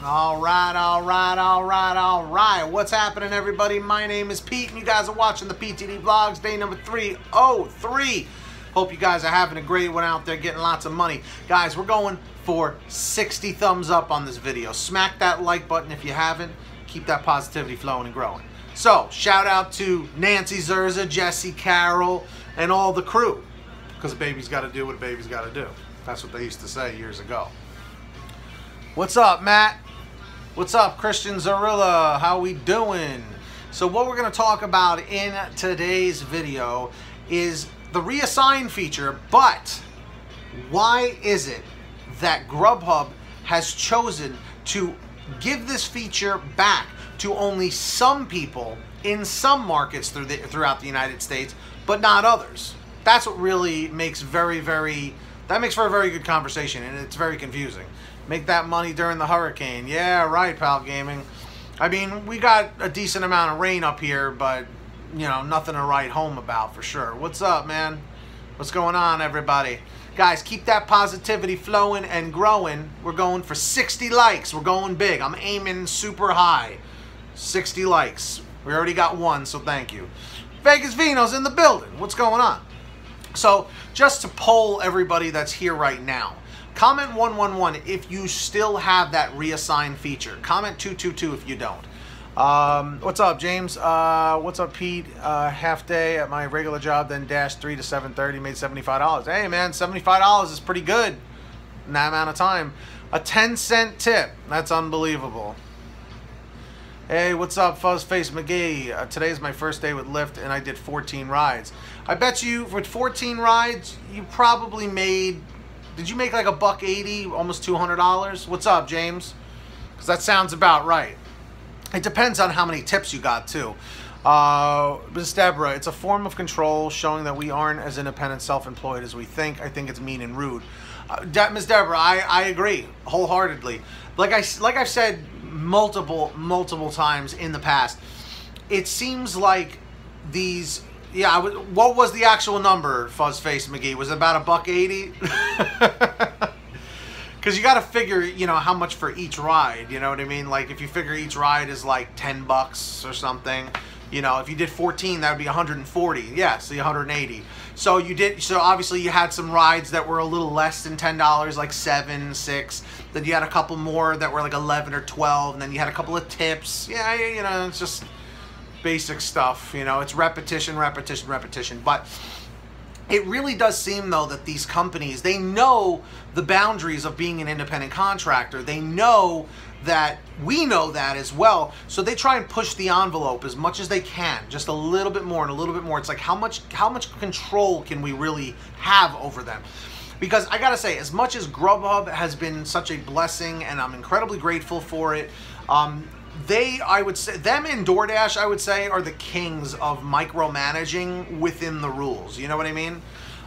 All right. What's happening, everybody? My name is Pete, and you guys are watching the PTD Vlogs, day number 303. Hope you guys are having a great one out there, getting lots of money. Guys, we're going for 60 thumbs up on this video. Smack that like button if you haven't. Keep that positivity flowing and growing. So, shout out to Nancy Zerza, Jesse Carroll, and all the crew. Because a baby's got to do what a baby's got to do. That's what they used to say years ago. What's up, Matt? What's up, Christian Zarilla? How we doing? So what we're going to talk about in today's video is the reassign feature, but why is it that GrubHub has chosen to give this feature back to only some people in some markets throughout the United States, but not others? That's what really makes that makes for a very good conversation, and it's very confusing. Make that money during the hurricane. Yeah, right, Pal Gaming. I mean, we got a decent amount of rain up here, but, you know, nothing to write home about for sure. What's up, man? What's going on, everybody? Guys, keep that positivity flowing and growing. We're going for 60 likes. We're going big. I'm aiming super high. 60 likes. We already got one, so thank you. Vegas Vino's in the building. What's going on? So, just to poll everybody that's here right now, comment 111 if you still have that reassign feature. Comment 222 if you don't. What's up, James? What's up, Pete? Half day at my regular job, then dashed 3 to 7:30, made $75. Hey, man, $75 is pretty good in that amount of time. A 10-cent tip. That's unbelievable. Hey, what's up, Fuzzface McGee? Today's my first day with Lyft, and I did 14 rides. I bet you, with 14 rides, you probably made... Did you make like $180, almost $200? What's up, James? Because that sounds about right. It depends on how many tips you got, too. Ms. Deborah, it's a form of control showing that we aren't as independent, self-employed as we think. I think it's mean and rude. Ms. Deborah, I agree wholeheartedly. Like I've said multiple times in the past, it seems like these... Yeah, what was the actual number, Fuzzface McGee? Was it about $180? Because you got to figure, you know, how much for each ride. You know what I mean? Like, if you figure each ride is like $10 or something, you know, if you did 14, that would be 140. Yeah, so 180. So you did. So obviously you had some rides that were a little less than $10, like 7, 6. Then you had a couple more that were like 11 or 12, and then you had a couple of tips. Yeah, you know, it's just basic stuff, you know, it's repetition, but it really does seem, though, that these companies, they know the boundaries of being an independent contractor. They know that we know that as well, so they try and push the envelope as much as they can, just a little bit more and a little bit more. It's like, how much control can we really have over them? Because I gotta say, as much as GrubHub has been such a blessing, and I'm incredibly grateful for it, I would say, them and DoorDash, I would say, are the kings of micromanaging within the rules. You know what I mean?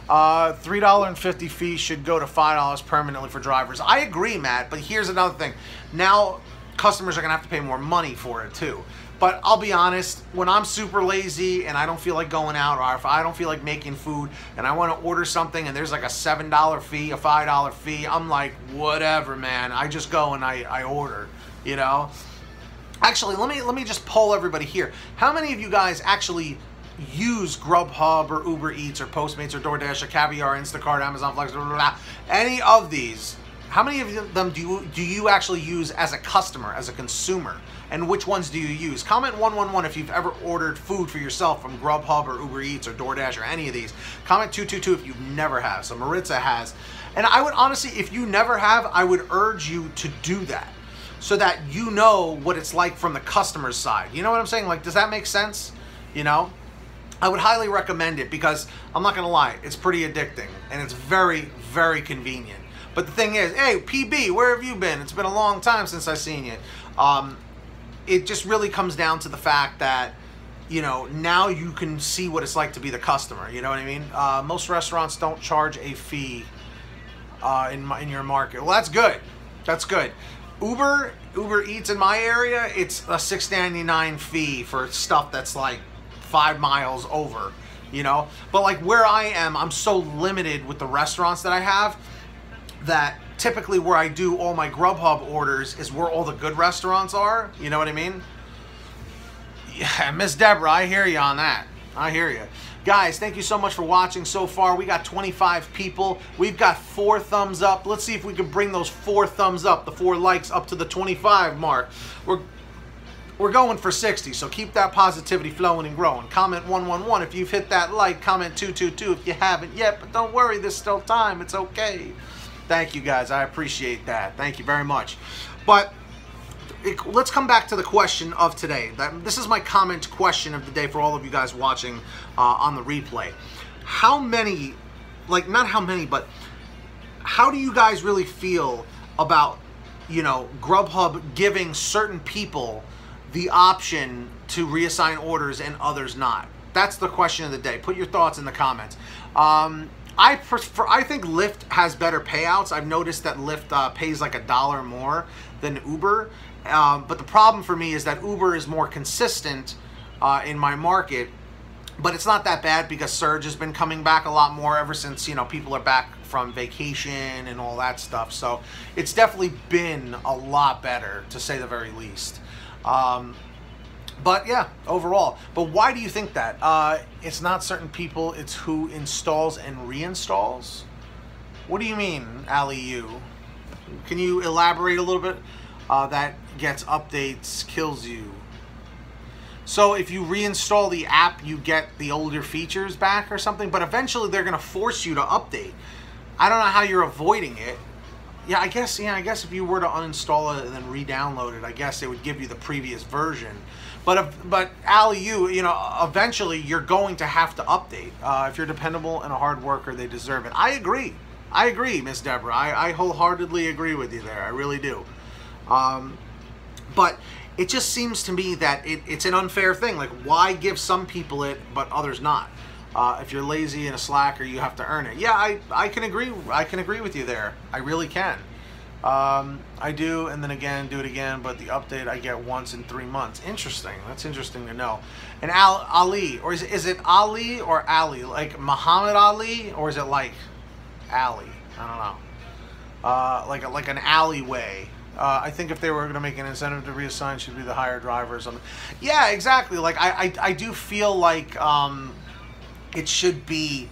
$3.50 fee should go to $5 permanently for drivers. I agree, Matt, but here's another thing. Now, customers are going to have to pay more money for it, too. But I'll be honest, when I'm super lazy and I don't feel like going out, or if I don't feel like making food and I want to order something and there's like a $7 fee, a $5 fee, I'm like, whatever, man. I just go and I order, you know? Actually, let me just poll everybody here. How many of you guys actually use GrubHub or Uber Eats or Postmates or DoorDash or Caviar, Instacart, Amazon Flex, blah, blah, blah. Any of these? How many of them do you actually use as a customer, as a consumer? And which ones do you use? Comment 111 if you've ever ordered food for yourself from GrubHub or Uber Eats or DoorDash or any of these. Comment 222 if you've never have. So Maritza has. And I would honestly, if you never have, I would urge you to do that, so that you know what it's like from the customer's side. You know what I'm saying? Like, does that make sense? You know? I would highly recommend it, because I'm not gonna lie, it's pretty addicting and it's very, very convenient. But the thing is, hey, PB, where have you been? It's been a long time since I've seen you. It just really comes down to the fact that, you know, now you can see what it's like to be the customer. You know what I mean? Most restaurants don't charge a fee in your market. Well, that's good. That's good. Uber Eats in my area, it's a $6.99 fee for stuff that's like 5 miles over, you know? But like where I am, I'm so limited with the restaurants that I have that typically where I do all my GrubHub orders is where all the good restaurants are. You know what I mean? Yeah, Miss Deborah, I hear you on that. I hear you. Guys, thank you so much for watching so far. We got 25 people. We've got 4 thumbs up. Let's see if we can bring those 4 thumbs up, the 4 likes up to the 25 mark. We're going for 60, so keep that positivity flowing and growing. Comment 111 if you've hit that like. Comment 222 if you haven't yet, but don't worry, there's still time. It's okay. Thank you, guys. I appreciate that. Thank you very much. But let's come back to the question of today. This is my comment question of the day for all of you guys watching on the replay. How many, like not how many, but how do you guys really feel about, you know, GrubHub giving certain people the option to reassign orders and others not? That's the question of the day. Put your thoughts in the comments. I think Lyft has better payouts. I've noticed that Lyft pays like $1 more than Uber. But the problem for me is that Uber is more consistent in my market, but it's not that bad because Surge has been coming back a lot more ever since, you know, people are back from vacation and all that stuff. So it's definitely been a lot better, to say the very least. But yeah, overall. But why do you think that? It's not certain people, it's who installs and reinstalls? What do you mean, Ali U? Can you elaborate a little bit? That gets updates, kills you. So if you reinstall the app, you get the older features back or something, but eventually they're gonna force you to update. I don't know how you're avoiding it. Yeah, I guess if you were to uninstall it and then re-download it, I guess it would give you the previous version. But Ali, you know, eventually you're going to have to update. If you're dependable and a hard worker, they deserve it. I agree, Miss Deborah. I wholeheartedly agree with you there. I really do. But it just seems to me that it's an unfair thing. Like, why give some people it but others not? If you're lazy and a slacker, you have to earn it. Yeah, I can agree. I can agree with you there. I really can. I do, and then again, do it again. But the update I get once in 3 months. Interesting. That's interesting to know. And Ali, or is it Ali or Ali? Like Muhammad Ali, or is it like Ali? I don't know. Like an alleyway. I think if they were going to make an incentive to reassign, should be the higher driver or something. Yeah, exactly. Like I do feel like it should be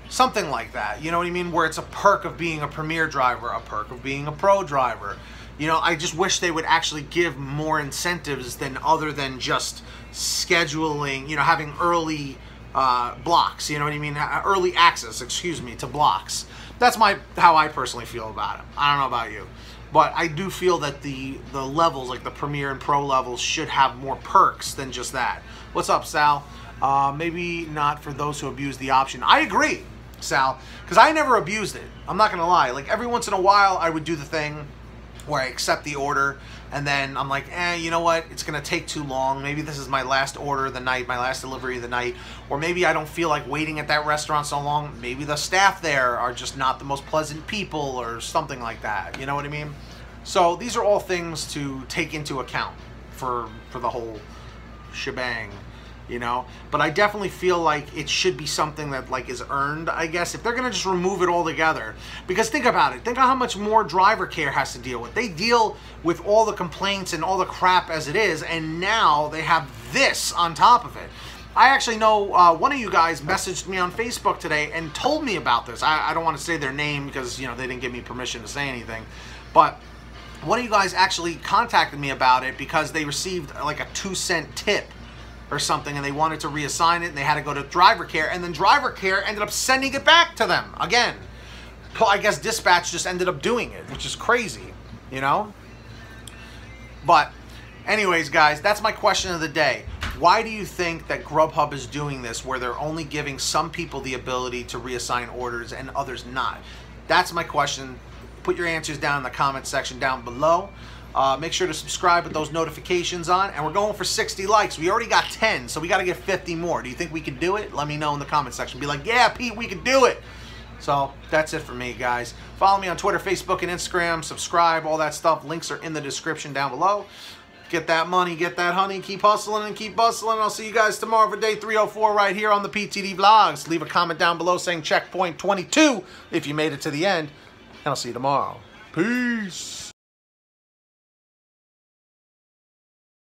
something like that. You know what I mean? Where it's a perk of being a premier driver, a perk of being a pro driver. You know, I just wish they would actually give more incentives other than just scheduling, you know, having early blocks, you know what I mean? Early access, excuse me, to blocks. That's how I personally feel about it. I don't know about you. But I do feel that the levels, like the Premier and Pro levels, should have more perks than just that. What's up, Sal? Maybe not for those who abuse the option. I agree, Sal, because I never abused it. I'm not going to lie. Like, every once in a while, I would do the thing where I accept the order, and then I'm like, you know what? It's going to take too long. Maybe this is my last order of the night, my last delivery of the night, or maybe I don't feel like waiting at that restaurant so long. Maybe the staff there are just not the most pleasant people or something like that. You know what I mean? So these are all things to take into account for the whole shebang, you know? But I definitely feel like it should be something that like is earned, I guess, if they're gonna just remove it altogether. Because think about it, think of how much more driver care has to deal with. They deal with all the complaints and all the crap as it is, and now they have this on top of it. I actually know one of you guys messaged me on Facebook today and told me about this. I don't want to say their name because, you know, they didn't give me permission to say anything, but one of you guys actually contacted me about it because they received like a 2-cent tip or something, and they wanted to reassign it, and they had to go to driver care, and then driver care ended up sending it back to them again. I guess dispatch just ended up doing it, which is crazy, you know? But anyways, guys, that's my question of the day. Why do you think that GrubHub is doing this, where they're only giving some people the ability to reassign orders and others not? That's my question. Put your answers down in the comment section down below. Make sure to subscribe with those notifications on. And we're going for 60 likes. We already got 10, so we got to get 50 more. Do you think we can do it? Let me know in the comment section. Be like, yeah, Pete, we can do it. So that's it for me, guys. Follow me on Twitter, Facebook, and Instagram. Subscribe, all that stuff. Links are in the description down below. Get that money, get that honey. Keep hustling and keep bustling. I'll see you guys tomorrow for day 304 right here on the PTD Vlogs. Leave a comment down below saying checkpoint 22 if you made it to the end. And I'll see you tomorrow. Peace.